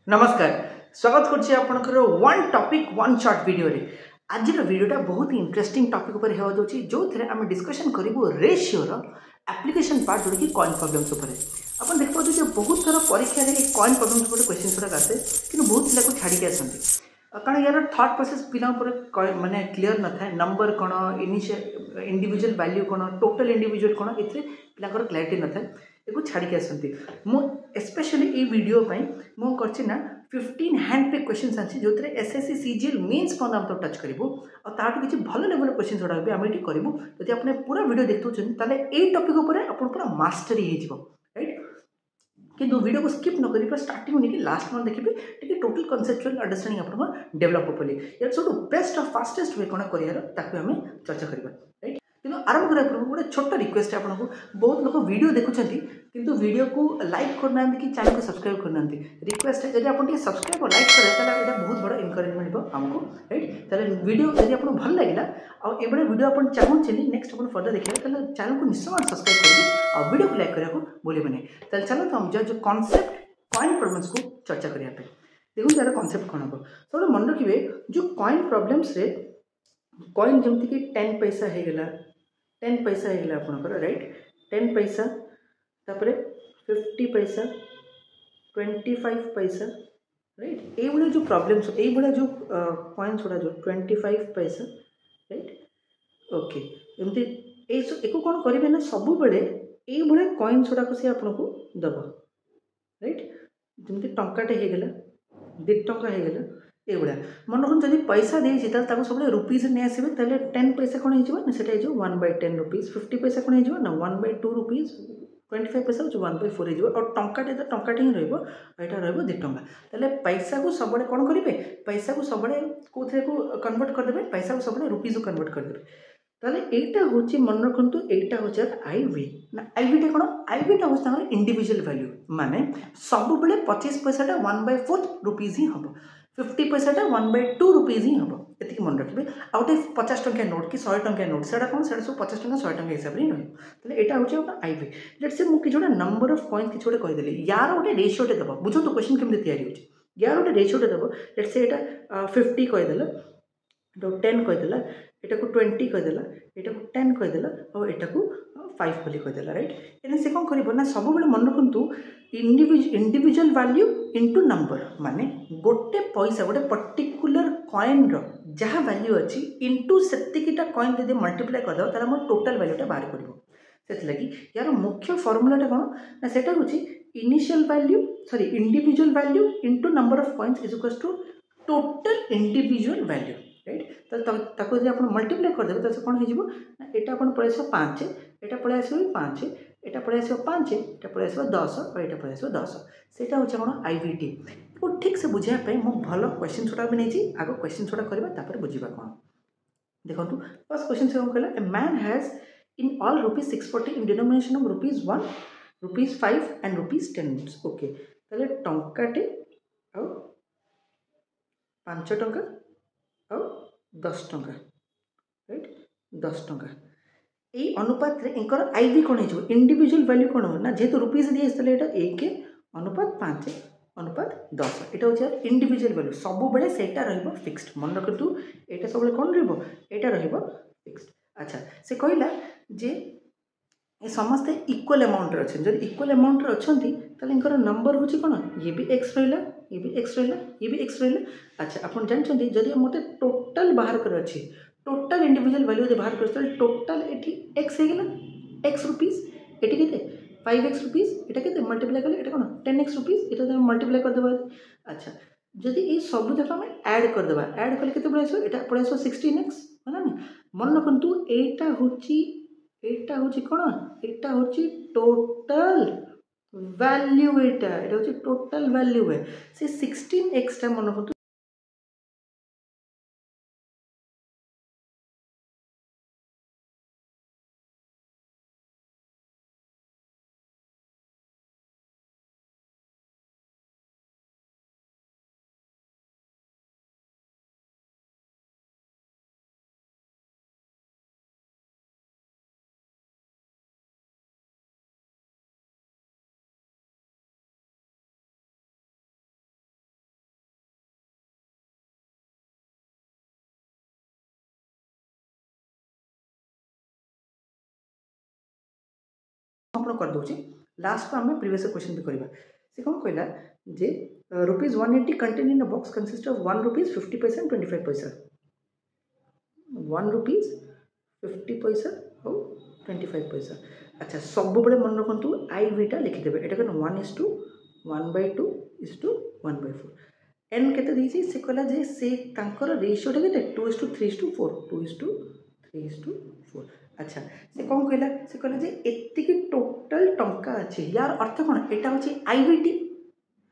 नमस्कार स्वागत करछि आपनकर one topic one short video रे। आज वीडियोटा बहुत ही इंटरेस्टिंग टॉपिक ऊपर हेवा दोछि जो थरे हम डिस्कशन करिवो रेशियो रो एप्लीकेशन पार्ट जोडि कि कॉइन प्रॉब्लम्स ऊपर। अपन देखबो जे बहुत थरा परीक्षा रे कॉइन प्रॉब्लम्स ऊपर क्वेश्चन थोड़ा आसे कि बहुत पिला को छाडी के आसंती कारण यार थॉट प्रोसेस पिला ऊपर माने क्लियर न थाए नंबर कोन इनिशियल इंडिविजुअल वैल्यू कोन टोटल इंडिविजुअल कोन इथे पिलाकर क्लैरिटी न थाए एको छाडी के आसंती मो स्पेशली ए वीडियो पई मो करछि ना 15 हैंड पिक क्वेश्चंस अछि जो थरे एसएससी सीजीएल मेंस को हम तो टच करबो और ताटो किछि भलो लेवल क्वेश्चन जोडा भी हम एटी करबो यदि आपने पूरा वीडियो देखतो छन ताले ए टॉपिक ऊपर अपन पूरा मास्टरी हे जिवो राइट किंतु वीडियो को स्किप न करी स्टार्टिंग नहीं लास्ट में देखिए टी टोटल कन्सेप्चुअल अंडरस्टैंडिंग आप डेवलप हो यार सब बेस्ट और फास्टेस्ट वे कौन कर आम चर्चा करवा राइट किंतु आरंभ करने पूर्व गोटे छोट रिक्वेस्ट है आपको बहुत लोग वीडियो देखुं किंतु वीडियो को लाइक करना कि चैनल को सब्सक्राइब करना रिक्वेस्ट है जब आप सब्सक्राइब और लाइक करें बहुत बड़ा इनकरेजमेंट आमको राइट वीडियो जब आपको भल लगे और ये वीडियो आप चाहते नेक्स्ट आप फर्दर देखिए चैनल को निश्चय सब्सक्राइब करेंगे और वीडियो को लाइक करने को भूलें नहीं चलो तो हम जो कॉन्सेप्ट कॉइन प्रॉब्लम्स को चर्चा करने देखो यार कॉन्सेप्ट कौन हम सब मन रखिए जो कॉइन प्रॉब्लम्स रे कॉइन जमती कि 10 पैसा होगा 10 पैसा होगा आपंकर राइट 10 पैसा तापर 50 पैसा 25 पैसा राइट ये जो प्रॉब्लम्स ये जो कॉइन्स गुड़ा जो 25 पैसा राइट ओके एमती एक कौन करेंगे ना सब बेले ये कॉइन्स गुड़ाक सी आपको दब राइट जमी टंकाटे होगला 2 टंका होगला एगुड़ा मन रखुन जब पैसा देती सब रुपीज नहीं आसवे 10 पैसा कौन हो 1/10 रुपीज 50 पैसा कौन हो ना 1/2 रुपीज 25 पैसा हो 1/4 हो और टंकाटे तो टंकाटे ही रहा रहा 2 टंका तेल पैसा को सब कौन करेंगे पैसा को सब कौन को कन्वर्ट करदे पैसा को सब रुपीज को कन्वर्ट करदे ताले एटा होची मन रखंतु एटा होची आईवी ना आईवीटा कोन आईवीटा होची तांगर इंडिविजुअल वैल्यू माने सब बेले 25 पैसाटा 1/4 रुपीज ही हबो 50 पैसाटा 1/2 रुपीज ही हबो एतिक मन रखिबे आउटे 50 टंका नोट कि 100 टंका नोट सेडा कोन सेडा सब 50 टंका 100 टंका हिसाब रे रहै ताले एटा होची आईवी लेट्स से मु कि जोडा नंबर ऑफ कॉइन कि जोडा कहि देली यार ओटे रेशियो टे दबो बुझो तो क्वेश्चन केमते तयारी होची यार ओटे रेशियो टे दबो लेट्स से एटा 50 कहि देला तो 10 कहीदेला एटा को 20 कहीदेला एटा को 10 कहीदेला और एटा को 5 बोली कहीदेला राइट एने से कौन करिवो ना सब बेले मन रखंतु इंडिविजुअल वैल्यू इनटू नंबर माने गोटे पैसा गोटे पर्टिकुलर कॉइन रो जहा वैल्यू अछि इनटू सेतिकिटा कॉइन यदि मल्टीप्लाई कर दो तारा हम टोटल वैल्यूटा बाहर करिवो सेति लगी यार मुख्य फार्मूलाटा कोन ना सेटा होछि initial value sorry individual value into number of coins is equals to total individual value right ताको जब आप मल्टीप्लाई करदे तो कौन हो यहाँ पड़े आस 5 यहाँ पड़े आस 5 यहाँ पड़े आस 5 यहाँ पड़े आस 10 और यहाँ पड़े आस 10 से कौन आईवीटी को ठीक से बुझापी मुझे भल क्वेश्चन छोटा भी नहीं आग क्वेश्चन छोटा करवा बुझा कौन देखो फर्स्ट क्वेश्चन से कौन कहला a man has in all rupees 640 in denomination of rupees 1 rupees 5 and rupees 10 okay ताले टंकाटे और 5 टंका और 10 टंका राइट 10 टंका यही अनुपात रे इनकर आईवी कौन हो इंडिविजुअल वैल्यू कौन हो ना जेहेतु रुपीज दिए ये 1 अनुपात 5 अनुपात 10 यहाँ हूँ इंडिविजुअल वैल्यू सब बेले सेटा रहिबो फिक्स्ड मन रखतु एटा सब बेले कौन रहिबो एटा रहिबो फिक्स्ड अच्छा से कहला जे ये समस्ते इक्वल अमाउंट अच्छे जब इक्वल अमाउंट अच्छा इनकर नंबर हूँ कौन ये भी एक्स रहा ये भी एक्स रहा ये भी एक्स रहा अच्छा आप जानते जदि मत टोटाल बाहर कर अच्छी टोटाल इंडिविजुअल वैल्यू जो बाहर कर टोटाल ये एक्स होगा एक्स रुपीज ये के 5x रुपीज ये के मल्टीप्लाई कले कौन 10x रुपीज ये मल्टीप्लाई करदे अच्छा जदि ये सब जाक आम ऐड करदे ऐड कले के पड़े आस पड़े आस 16x है ना मन रखु एटा हूँ कौन एटा हूँ टोटल वैल्यू एटा हूँ टोटल वैल्यू है से 16x टा मन रखु आप कर दूसरी लास्ट को आम प्रीवियस क्वेश्चन भी करवा से कौन कहला जे ₹180 contain in a box consist of ₹1 50 पैसा 25 पैसा ₹1 50 पैसा और 25 पैसा अच्छा सब बड़े मन रखु IV लिखिदेवे ये कौन 1:1/2:1/4 एन के से कहला जे से रेशियोटा के 2:3:4 2:3:4 अच्छा से कौन कहला से कहला जे एतिकी टोटल टंका अच्छे यार अर्थ कौन यहाँ हूँ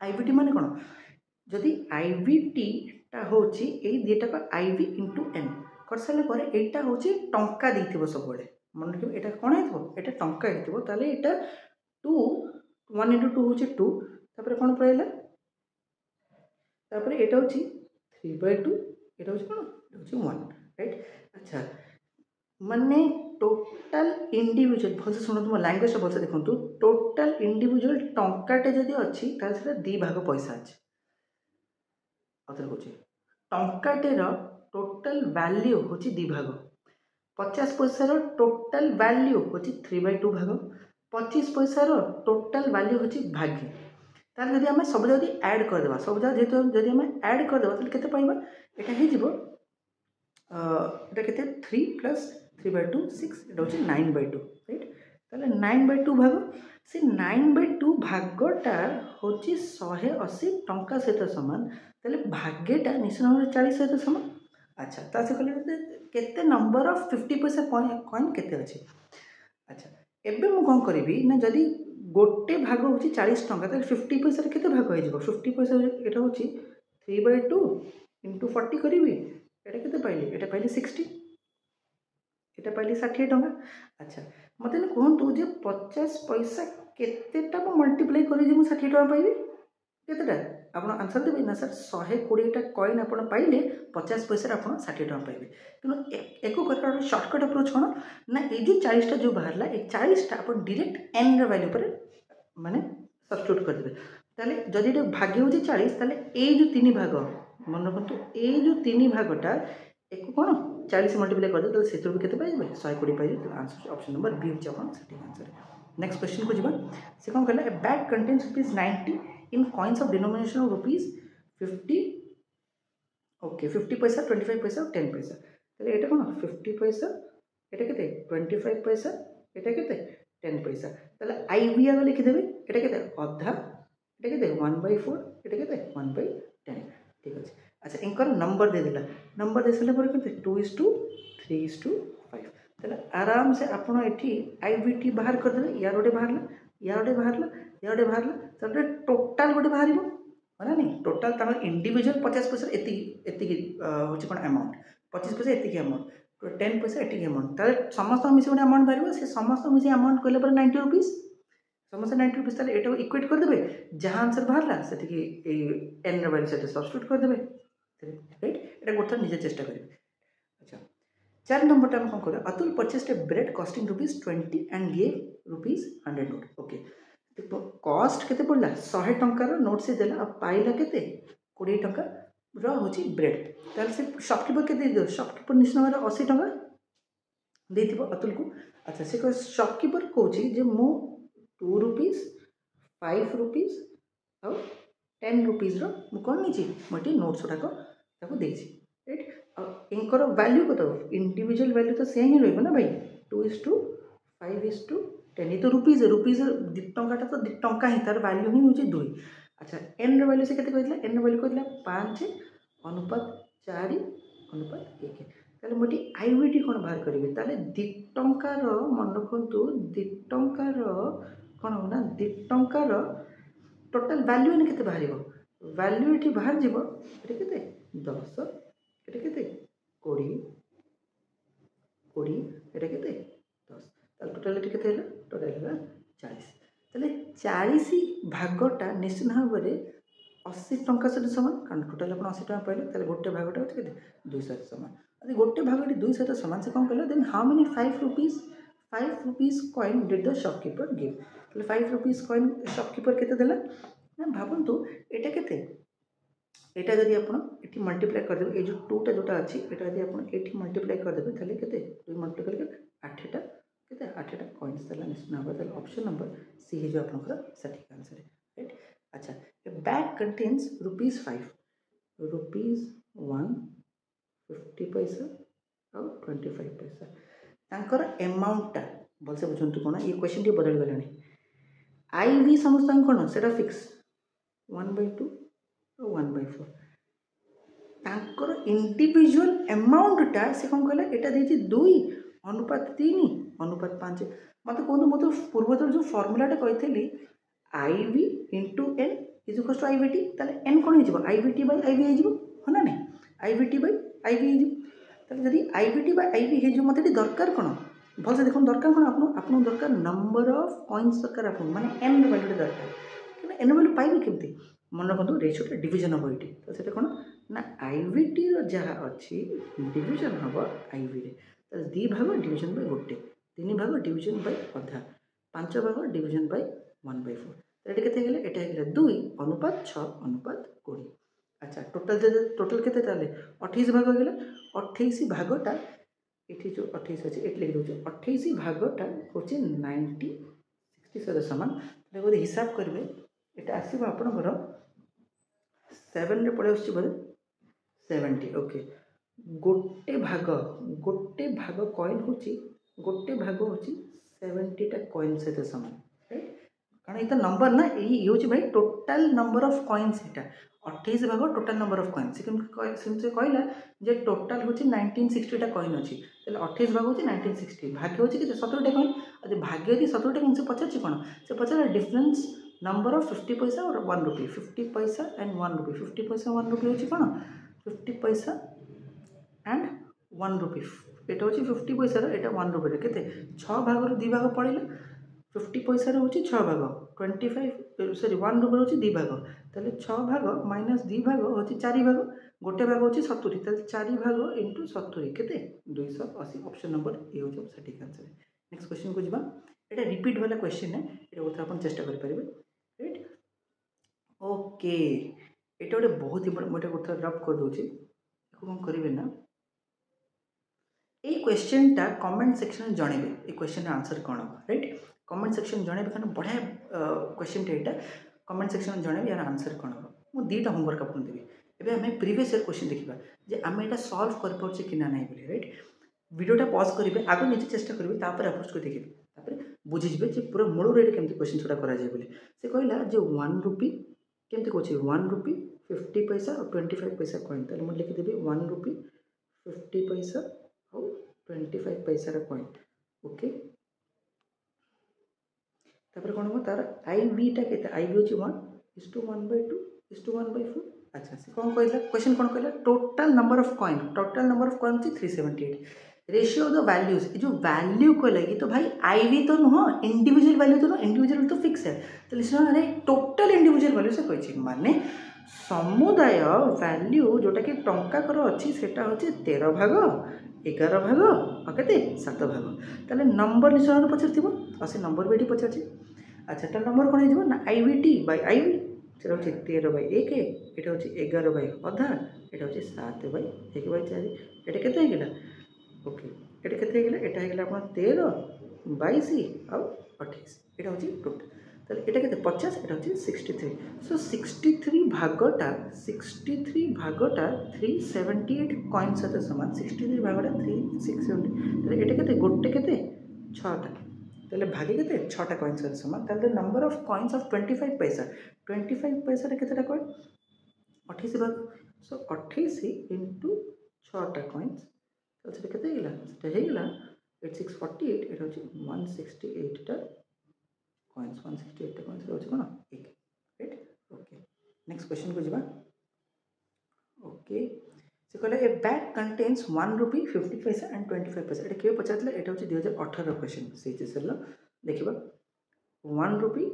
आईवीटी माने कौन जदि आईवीटी टा हूँ दुटा IV इंटू एन कर सारे यहाँ हूँ टंका देते सब मन रखिए यहाँ कौन हो यहाँ टंका होता यहाँ 2 1 × 2 हूँ 2 तापर कौन पड़ेगा तापर यहाँ हूँ 3/2 यहाँ हूँ कौन 1 राइट अच्छा माने टोटाल इंडिविजुअल भल से शुणु मो लैंग्वेज भल से देखो टोटाल इंडिविजुअल टंकाटे जदि अच्छी दी भाग पैसा अच्छे अथर कौन टंकाटेर टोटाल वैल्यू हूँ दी भाग 50 पैसार टोटाल वैल्यू हूँ 3/2 भाग 25 पैसार टोटाल वैल्यू हूँ भागे ताल जब आम सब जगह ऐड करदे सब जगह जेहतु जब आम ऐड करदे तो पाइबा यहाँ के 3 + 3/2 6 यहाँ हूँ 9/2 राइट ताले 9/2 भाग से 9/2 भागटा हूँ 180 टंका सहित सामान ताले भाग्यटा निश्चित भाव 40 सहित सामान अच्छा ता से कहले केते नंबर ऑफ 50 पैसा कॉइन केते अच्छे अच्छा एबे मु कौन करी ना जदि गोटे भाग हूँ 40 टंका ताले 50 पैसा केते भाग हो 50 पैसा यहाँ हूँ 3/2 × 40 करी एटा केते पाइली एटा पाइली 60 एटा पाइली 60 टंका अच्छा मत कहतु जे 50 पैसा केतेटा मल्टीप्लाई करी 60 टंका पाइबी केतेटा आप आंसर देवे ना सर 120टा कॉइन आप पाइले 50 पैसा आप 60 टंका पाइबे कि एक कर सर्टकट अप्रोच कौन ना ये जो 40टा जो बाहर ये 40टा आप डायरेक्ट एन वैल्यू पर माने सब्स्टिट्यूट करदे ताले जदि ये भाग्य हूँ 40 ताले ये जो 3 भाग मन रखु ये जो 3 भागटा एक कौन 40 मल्टीप्लाई करदे से भी केते पाइबे 120 पाइबे आंसर ऑप्शन नंबर बी होची आपन सटीक आंसर नेक्स्ट क्वेश्चन को जीवा से कौन कहला ए bag contains ₹90 in coins of denomination of ₹50 okay 50 पैसा 25 पैसा और 10 पैसा ताले एटा कौन 50 पैसा एटा केते 25 पैसा एटा केते 10 पैसा ताले IV आगे लिखिदेवे एटा केते अधा एटा केते 1/4 एटा केते 1/10 ठीक अछि अच्छा इनकर नंबर दे देला नंबर दे सले पर केते 2:3:5 ताले आराम से आपण एठी IVT बाहर कर देबे यार ओडे बाहरला यार ओडे बाहरला यार ओडे बाहरला ताले टोटल गोटे बाहर है नहीं टोटाल तक इंडिविजुअल 50 पैसा एति हूँ कौन अमाउंट 25 पैसा एति अमाउंट 10 पैसा एति अमाउंट ताले समस्त मिसी गोटे अमाउंट बाहर से समस्त मिसी अमाउंट कहले पर ₹90 समस्त ₹90 ताले एटा इक्वेट कर देबे जहां आंसर बाहरला सेति एन वैल्यू से सब्स्टिट्यूट कर देबे राइट एटा गोटे निजे चेष्टा करिवे अच्छा 4 नंबर टाइम कौन कर Atul purchased A bread costing ₹20 and gave ₹100 note okay cost केते पड़ला 100 टंकार नोट से देला अब पाइला केते 20 टंका होची ब्रेड ताल से शॉपकीपर केते दे शॉपकीपर निश्चित भाव 80 टंका देथिबो अतुल को अच्छा से शॉपकीपर कहूची जे मो ₹2 ₹5 और ₹10 रो मु कोन नीची मटी नोट्स गुडाक ताको देछि राइट इनकर वैल्यू कत इंडिविजुअल वैल्यू तो सेम ही रहबो ना भाई 2:5:10 ये तो रुपीज टंकाटा तो टंका ही तार वैल्यू ही हूँ 2 अच्छा एन वैल्यू से कहते एन वैल्यू कहला 5:4:1 ताले मोटी आईवीटी कौन बाहर करेंगे ताले 2 टंकार मन रखु 2 टंकार कौन हो ना 2 टंकार टोटाल वैल्यू इन केते बाहर वैल्यू ये बाहर जीव ये केते 10 ये केते 20 ये केते 10 टोटाल केते टोटाल 40 ताले 40 भागटा निश्चित भाव में 80 टंका सहित सामान कारण टोटाल आप 80 टका पाइले ताले गोटे भागटा होते केते 200 सामान यदि गोटे भागटी 200 सामान से कौन कहला then how many ₹5 coin did the shopkeeper give ताले ₹5 कॉइन शॉपकीपर केते देला ना भाबंतु एटा केते एटा जदि आपण एठी मल्टीप्लाई कर देबे ए जो 2टा जोटा अछि एटा जदि आपण एठी मल्टीप्लाई कर देबे ताले केते 2 मल्टीप्लाई कर 8टा केते 8टा कॉइन्स तला निश्चय भाव तला ऑप्शन नंबर सी हे जो आपनकर सटीक आंसर है राइट। अच्छा ए बैग कंटेन्स ₹5 रुपीज 1 50 पैसा और 25 पैसा तांकर अमाउंटटा भलसे बुझंतु कोन ये क्वेश्चन टी बदल गलानी आई भी समस्त कोन सेटा फिक्स 1/2 और 1/4 तांकर इंडिविजुअल अमाउंटटा से कौन कहला एटा देछि 2:3:5 मत कहूँ मत पूर्व जो फर्मुलाटा कही I V into N is equal to I V T N कौन हो I V T by I V हो ना नहीं I V T by I V हो I V T by I V हो मत दरकार कौन भल से देखो दरकार कौन आपको दरकार नंबर ऑफ कॉइन्स दरकार आप माने एन वैल्यू दरकार कि एन वैल्यू पाइबे केमती मन रखु रेशियोटा डिविजन हम ये तो से कौन ना आई वी टी जहाँ अच्छी डिविजन हम आई वी रे दी भाग डिविजन बै गोटे 3 भाग डिविजन बै अधा 5 भाग डिविजन बै 1/4 तो ये केते गेले एटा गेले 2:6:20। अच्छा टोटल केते ताले 28 भाग गेले 28 भागटा एठी जो 28 अछि एट लिख दउछ 28 भागटा होचे 90 67 समान देखो हिसाब करबे एटा आसीबा आपनकर 7 रे पड़े आछि बोले 70 ओके गोटे भाग कॉइन होची गोटे भाग होची 70 टा कॉइन सहित समान राइट कारण ये नंबर ना ये होची भाई टोटल नंबर ऑफ कॉइन्स एटा 28 भाग टोटल नंबर ऑफ कॉइन्स से कहला जे टोटल होची 1960 टा कॉइन अछि तले 28 भाग होची 1960 भाग्य होची कि 17 टा कॉइन अरे भाग्य यदि 17 टा कॉइन से पचाची कोन से पचाला डिफरेंस नंबर ऑफ 50 पैसा और 1 रुपी 50 पैसा एंड 1 रुपी 50 पैसा 1 रुपी होची कोन 50 पैसा एंड 1 रुपी एटा होची 50 पैसा रो एटा 1 रुपी केते 6 भाग रो 2 भाग पड़िला 50 पैसा रो होची 6 भाग 25 सॉरी 1 रुपी होची 2 भाग तले 6 भाग माइनस 2 भाग होची 4 भाग गोटे भाग होची 70 तले 4 भाग इनटू 70 केते 280 ऑप्शन नंबर ए होची सटीक आंसर। नेक्स्ट क्वेश्चन को जिबा एटा रिपीट वाला क्वेश्चन है एटा उठा अपन चेष्टा कर परिबे राइट ओके एटा गोटे बहुत इंपोर्टेंट मोटा उठा ड्रॉप कर दोची कौन करेंगे ना ये क्वेश्चन टा कमेंट सेक्शन जनइबे ये क्वेश्चन आंसर कौन राइट कमेंट सेक्शन जनइबे कारण बढ़िया क्वेश्चन टा कमेंट सेक्शन जनइबे यार आंसर कौन हम मु दुईटा होमवर्क आपको देवी एबे हमें प्रीवियस ईयर क्वेश्चन देखिबा जे आमे एटा सॉल्व कर परछे कि ना नहीं बोली राइट वीडियोटा पॉज करिवे आगो निजे चेष्टा करिवे तापर अप्रोच को देखिबे तापर बुझिबे जे पूरा मूल रेट केमती क्वेश्चन छोटा करा जाय बोली से कहला जे 1 रुपी केमती कोछि 1 रुपी 50 पैसा और 25 पैसा कॉइन ताले मु लिखि देबी 1 रुपी 50 पैसा और 25 पैसा रा कॉइन ओके तापर कोन हो तार आई वी टा केते आई वी होछि 1:1/2 1/4 अच्छा से कौन कहला क्वेश्चन कौन कहला टोटल नंबर ऑफ कॉइन होछि 378 रेशियो ऑफ द वैल्यूज जो वैल्यू को लगी तो भाई आई वी तो नुह इंडिविजुअल वैल्यू तो इंडिविजुअल तो फिक्स है तो लिसन अरे टोटल इंडिविजुअल वैल्यू से कहछि माने समुदाय वैल्यू जोटा कि टंका कर अछि सेटा होछि 13 भाग 11 भाग और केते 7 भाग ताले नंबर लिसन पछरथिबो आ से नंबर बेटी पछरछि अच्छा ता नंबर कोन हिजबो ना I V T by I V सेटा होछि 13/1 एटा होछि 11/आधा एटा होछि 7/1/4 एटा केते हे गेला ओके एटा केते हे गेला एटा हे गेला अपन 13 22 और 28 एटा होछि टोटल ताले एटा केते 50 एटा होछि 63 सो 63 भागटा 378 कॉइन साथ समान 63 भागटा 370 ताले एटा केते गोटे केते 6टा ताले भागे केते 6टा कॉइन साथ समान ताले नंबर ऑफ कॉइन्स ऑफ 25 पैसा रे केतेटा कॉइन 28 भाग सो 28 इनटू 6टा कॉइन्स ताले से केते गेला सेटा हे गेला 8648 एटा होछि 168 टा कॉइन्स 168 टा कॉइन्स होछि कोन एक राइट ओके नेक्स्ट क्वेश्चन को जिबा ओके से कहले ए बैग कंटेन्स 1 रुपी 50 पैसा एंड 25 पैसा एटा के पचातले एटा होछि 2018 क्वेश्चन से सरला देखिबा 1 रुपी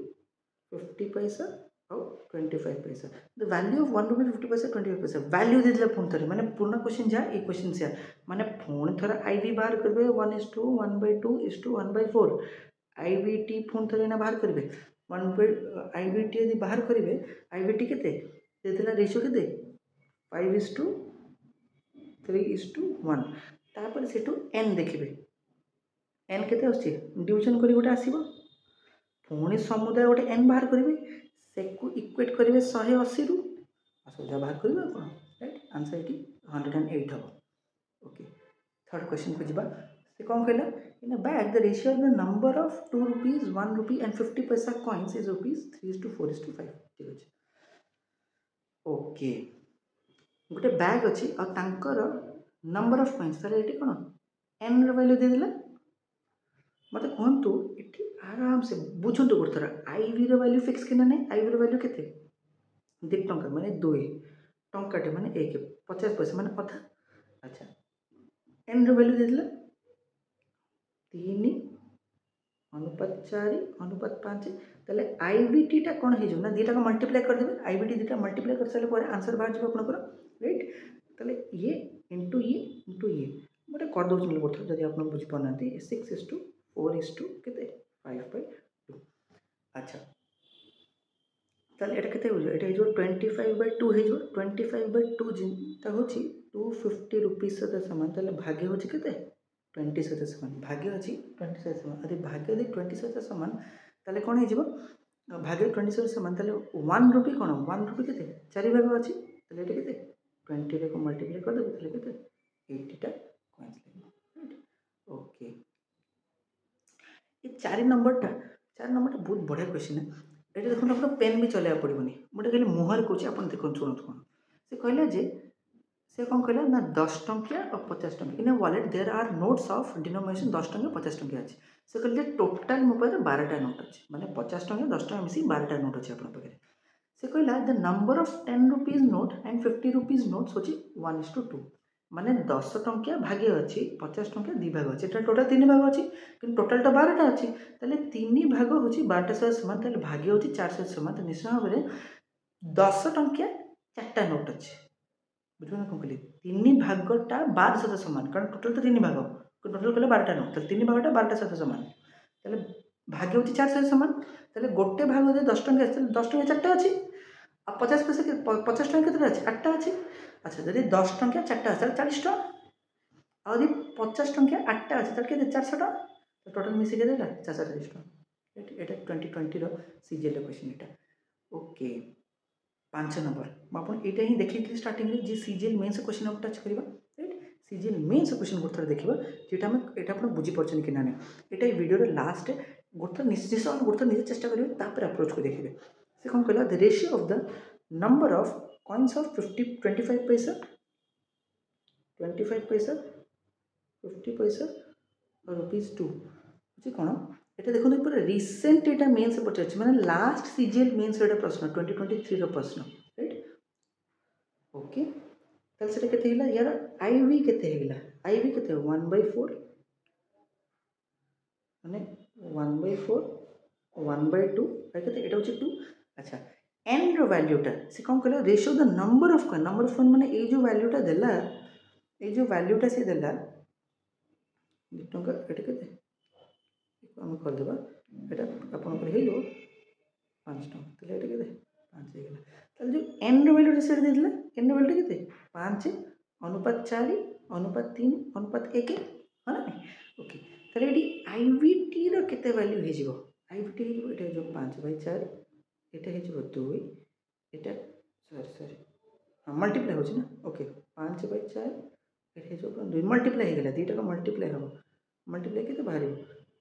50 पैसा और 25 पैसा द वैल्यू ऑफ 1 रुपी 50 पैसा 25 पैसा वैल्यू दे दिला पुन थरे माने पूर्ण क्वेश्चन जा ए क्वेश्चन से माने पुन थरा आईवी बाहर करबे 1:1/2 1/4 आईवीटी पुन थरे ना बाहर करबे 1 आईवीटी यदि बाहर करबे आईवीटी केते दे दिला रेशियो केते 5:3:1 तापर सेटू एन देखिबे एन केते आछी डिवीजन करी गोटे आसीबो पुणी समुदाय गोटे एन बाहर करेंगे से इक्वेट करेंगे 180 रु असुविधा बाहर करेंगे कौन राइट आंसर ये 108 हम ओके थर्ड क्वेश्चन को जीवा से कौन कहला in a bag the ratio of the number of 2 rupees 1 rupee and 50 paisa coins is rupees 3:4:5 ठीक अच्छे ओके गोटे बैग अच्छी और तांकर नंबर ऑफ कॉइन्स ताले एटी कौन एन रो वैल्यू दे देला मत कहतु ये आराम से बुझु गोटे थर आईवी वैल्यू फिक्स कि ना आईवी वैल्यू के 2 टंका माने 2 टंकाटे माने 1 50 पैसा माने अधा अच्छा एन वैल्यू दे दिला 3 अनुपात 4 अनुपात 5 ताले आईवीटी टा कौन हो ना दुटा को मल्टीप्लाई कर देबे आईवीटी दुटा मल्टीप्लाई कर सारे पर आंसर बाहर जाबो आपनकर राइट ताले ये इनटू ये गोटे कर दउछ मिल बोथ जदि आपन बुझि पनांती 6:4:के 5/2 अच्छा ताले एटा केते हो एटा जो 25/2 हे जो 25/2 जिनता होची 250 रुपीस सहित समान ताले भाग्य होची केते 20 सहित समान भाग्य होची 20 सहित समान यदि भाग्य यदि 20 सहित समान ताले कोन हे जिवो भाग्य 20 सहित समान ताले 1 रुपी कोन 1 रुपी केते 4 भाग अछि ताले एटा केते 20 रे को मल्टीप्लाई कर देबो ताले केते 80 टा कॉइन्स लागो ओके ये 4 नंबर टा बहुत बढ़िया क्वेश्चन है ये देखो आप पेन भी चलैया पड़ोनी मुझे कहले मुहर कौन आप देखो शुणु कौन से कहले जे से कौन कहला ना 10 टंकिया और 50 टंकिया in wallet there are notes of denomination 10 टंकिया 50 टंकिया अच्छे से कहले टोटाल मो पाखे 12टा नोट अच्छे माने 50 टंकिया 10 टंकिया मिसी 12टा नोट अच्छे आप पाखे से कहला the number of 10 rupees note and 50 rupees notes होची 1:2 माने 10 टंकिया भागे अच्छी 50 टंकिया 2 भाग अच्छे टोटाल 3 भाग अच्छी कि टोटाल तो 12टा अच्छी ताले 3 भाग हूँ 12टा सहित सामान ताले भाग्य हूँ 4 सहित सामान तो निश्चय भाव में 10 टंकिया 4टा नोट अच्छे बुझे कौन कहली 3 भागटा 12 सहित सामान कारण टोटाल तो 3 भाग टोटाल कहले 12टा नोट तो 3 भागटा 12टा सहित सामान ताले भाग्य हूँ 4 सहित सामान ताले गोटे भाग 10 टंकिया 10 टंकिया 4टा अच्छी आ 50 पैसा 50 टंकिया केते अच्छी 8टा अच्छी अच्छा जब 10 टंकिया 4टा अच्छे 40 टका आदि 50 टंकिया 8टा अच्छे ताले केते 400 टका तो टोटाल मिसी के देला 440 टका एटा 2020 रो सीजीएल क्वेश्चन एटा ओके 5 नंबर आपण एटा ही देखि स्टार्टिंग में जे सीजीएल मेंस क्वेश्चन हम टच करबा राइट सीजीएल मेंस क्वेश्चन गोथर देखिबा जेटा हम एटा आपण बुझी परछन कि नाने एटा ई वीडियो रो लास्ट गोथर निश्चित गोथर निजे चेष्टा करिवे तापर अप्रोच को देखिबे से कोन कहला the ratio of the number of coins of 25 पैसा 25 पैसा 50 पैसा और ₹2 बुझे कौन ये देखो पूरा रिसेंट एटा मेंस पचार माने लास्ट सीजीएल मेंस एटा प्रश्न 2023 रो प्रश्न राइट ओके तल सेटा केते हिला यार आईवी केते हिला आईवी केते 1/4 माने 1/4 1/2 केते एटा होची 2 अच्छा एन रो वैल्यूटा से कौन कहला ratio the number of coin माने ए जो वैल्यूटा देला ए जो वैल्यूटा से देला 2 टंका एटा केते हम कर देबा एटा अपन पर हेलो 5 टंका तले एटा केते 5 हे गेला तले जो एन रो वैल्यू से दे देला एन रो वैल्यू केते 5 अनुपात 4 अनुपात 3 अनुपात 1 है ना ओके तले एडी आईवीटी रो केते वैल्यू हे जिवो आईवीटी हे जिवो एटा जो 5/4 एटा हे जिवो 2 एटा सॉरी मल्टीप्लाई हो ना ओके 5/4 एटा हे जो 2 मल्टीप्लाई हे गेला दुटा का मल्टीप्लाई हो मल्टीप्लाई केते बाहर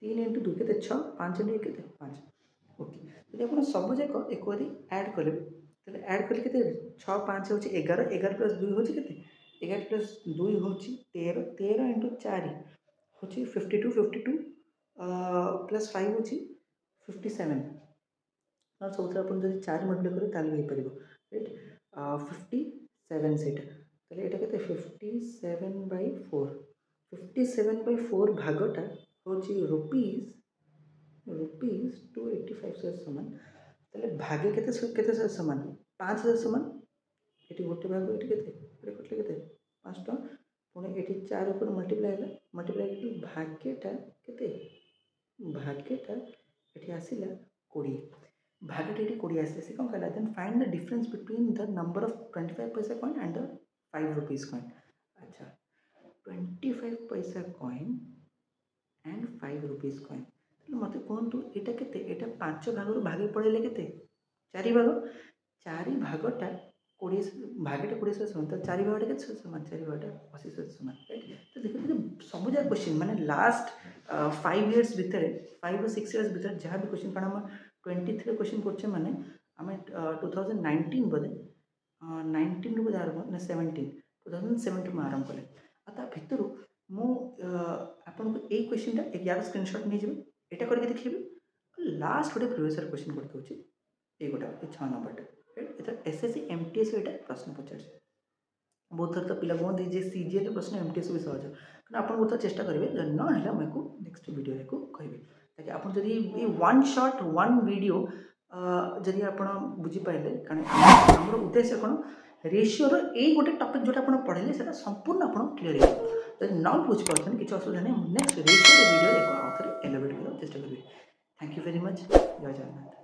3 × 2 केते 6 5 × 1 केते 5 ओके यदि आपण सब जाक एकरी ऐड करबे तले ऐड करले केते 6 5 होची 11 11 + 2 होची केते 11 + 2 होची 13 13 × 4 होची 52 52 + 5 होची 57 और सब अपन जब 4 मल्टीप्लाई करें ताल हो पारिबो राइट 57 सेटा ताले एटा केते 57/4 57/4 भागटा होची रुपीस 285 से समान ताले भागे केते से समान 5 से समान एटी गोटे भाग एटी केते एटा कटले केते 5 टका पुणे एटी 4 ऊपर मल्टीप्लाई होला मल्टीप्लाई के भाग्यटा केते भाग्यटा एटी आसीला 20 भाग्यटा एटी 20 आसीला से कोन कहला then find the difference between the number of 25 paisa coin and the 5 rupees coin अच्छा 25 paisa coin and 5 rupees coin मत कहतु यहाँ के 5 भाग भागे पड़े के 4 भाग 4 भागटा 20 भागटा 20 समान तो 4 भागटा के समान 4 भागटा 80 समान राइट। तो देखो सब जगह क्वेश्चन माने लास्ट 5 इयर्स भितर 5 और 6 इयर्स भितर जहाँ भी क्वेश्चन कारण आम 23 क्वेश्चन करछे माने आम 2019 बोधे 19 रू बोधे आरंभ ना 17 2017 में आरंभ कले आ भितर आपको यही क्वेश्चन यार स्क्रीनशॉट नहीं जाए यहाँ करके देखिए लास्ट गोटे प्रिवियस क्वेश्चन करते ये गोटा 6 नंबरटा एसएससी एमटीएस प्रश्न पचार बहुत थर तो पिला कहते सीजीएल प्रश्न एमटीएस भी सहज क्या आप बहुत चेष्टा करेंगे ना मुझे नेक्स्ट वीडियो कहि ताकि आप वन शॉट वन वीडियो जदि आप बुझीपारे कारण आम उद्देश्य कौन रेशियोर यही गोटे टॉपिक जोटा आप पढ़े से संपूर्ण आप क्लीयर हो ना बुझीपार किसी असुविधा नहीं नेक्स्ट रेशियोर वीडियो आउ थे एलाबोरेट कर चेष्टा करेंगे। Thank you very much. जय जगन्नाथ।